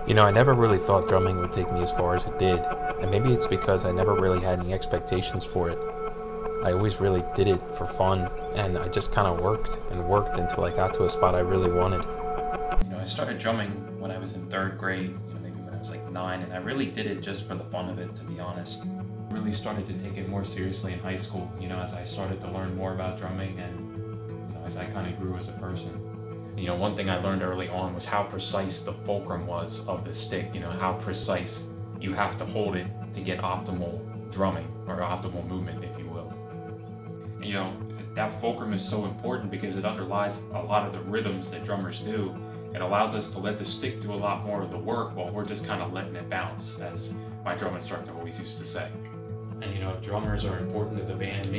I never really thought drumming would take me as far as it did, and maybe it's because I never really had any expectations for it. I always really did it for fun, and I just kind of worked and worked until I got to a spot I really wanted. I started drumming when I was in third grade, maybe when I was like 9, and I really did it just for the fun of it, to be honest. Really started to take it more seriously in high school, as I started to learn more about drumming and, as I kind of grew as a person. One thing I learned early on was how precise the fulcrum was of the stick, how precise you have to hold it to get optimal drumming or optimal movement, if you will. That fulcrum is so important because it underlies a lot of the rhythms that drummers do. It allows us to let the stick do a lot more of the work while we're just kind of letting it bounce, as my drum instructor always used to say. And drummers are important to the band,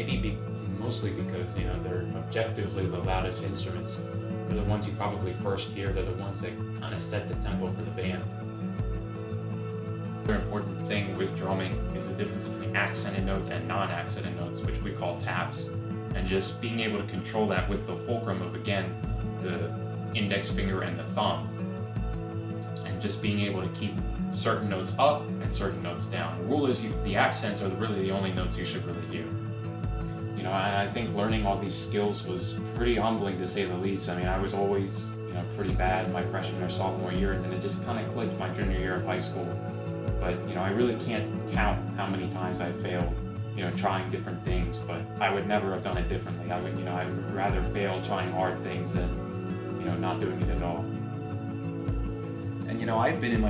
mostly because they're objectively the loudest instruments. They're the ones you probably first hear. They're the ones that kind of set the tempo for the band. Another important thing with drumming is the difference between accented notes and non-accented notes, which we call taps, and just being able to control that with the fulcrum of, again, the index finger and the thumb, and just being able to keep certain notes up and certain notes down. The rule is the accents are really the only notes you should really hear. And I think learning all these skills was pretty humbling, to say the least. I was always, pretty bad my freshman or sophomore year, and then it just kind of clicked my junior year of high school. But, I really can't count how many times I failed, trying different things, but I would never have done it differently. I would rather fail trying hard things than, not doing it at all. And, I've been in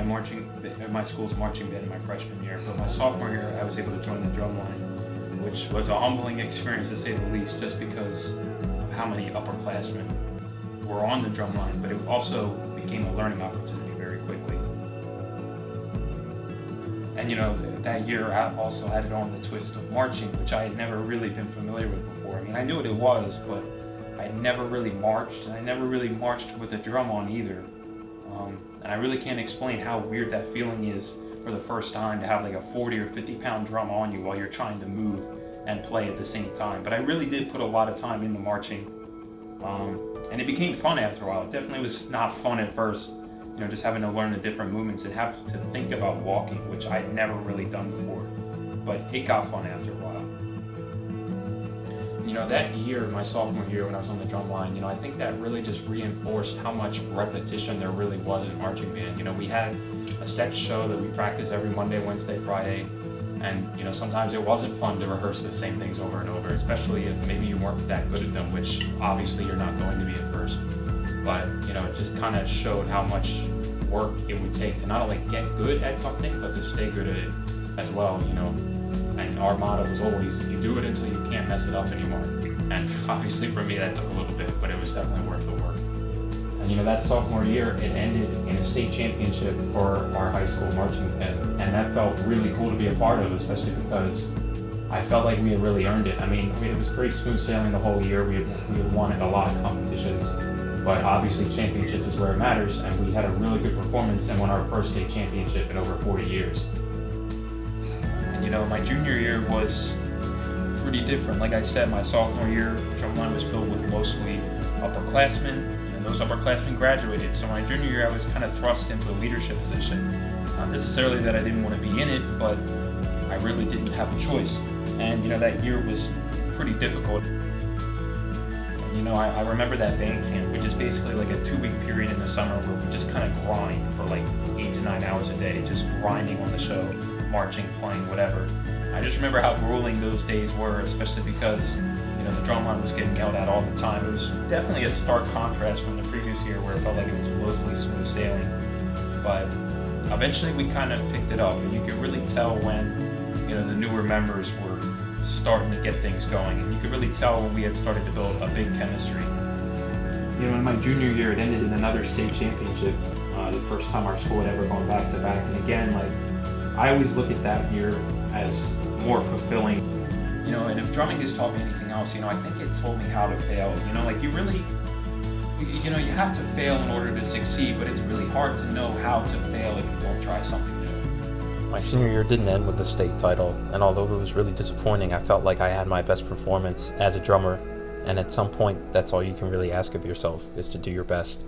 my school's marching band in my freshman year, but my sophomore year, I was able to join the drum line, which was a humbling experience, to say the least, just because of how many upperclassmen were on the drum line, but it also became a learning opportunity very quickly. And that year I also added on the twist of marching, which I had never really been familiar with before. I knew what it was, but I never really marched, and I never really marched with a drum on either. And I really can't explain how weird that feeling is for the first time, to have like a 40 or 50 pound drum on you while you're trying to move and play at the same time. But I really did put a lot of time into marching, and it became fun after a while. It definitely was not fun at first, just having to learn the different movements and have to think about walking, which I'd never really done before. But it got fun after a while. That year, my sophomore year, when I was on the drum line, I think that really just reinforced how much repetition there really was in marching band. We had a set show that we practiced every Monday, Wednesday, Friday, and sometimes it wasn't fun to rehearse the same things over and over, especially if maybe you weren't that good at them, which obviously you're not going to be at first. But it just kind of showed how much work it would take to not only get good at something, but to stay good at it as well. And our motto was always, you do it until you can't mess it up anymore. And obviously for me that took a little bit, but it was definitely worth the work. And that sophomore year, it ended in a state championship for our high school marching band. And that felt really cool to be a part of, especially because I felt like we had really earned it. It was pretty smooth sailing the whole year. We had won at a lot of competitions, but obviously championships is where it matters. And we had a really good performance and won our first state championship in over 40 years. And my junior year was pretty different. Like I said, my sophomore year, drumline was filled with mostly upperclassmen, and those upperclassmen graduated. So my junior year, I was kind of thrust into a leadership position. Not necessarily that I didn't want to be in it, but I really didn't have a choice. And that year was pretty difficult. And I remember that band camp, which is basically like a 2-week period in the summer where we just kind of grind for like 8 to 9 hours a day, just grinding on the show, marching, playing, whatever. I just remember how grueling those days were, especially because the drum line was getting yelled at all the time. It was definitely a stark contrast from the previous year, where it felt like it was mostly smooth sailing. But eventually we kind of picked it up, and you could really tell when the newer members were starting to get things going, and you could really tell when we had started to build a big chemistry. In my junior year, it ended in another state championship, the first time our school had ever gone back to back. And again, I always look at that year as more fulfilling. And if drumming has taught me anything else, I think it told me how to fail. You really, you have to fail in order to succeed, but it's really hard to know how to fail if you don't try something new. My senior year didn't end with the state title, and although it was really disappointing, I felt like I had my best performance as a drummer, and at some point, that's all you can really ask of yourself, is to do your best.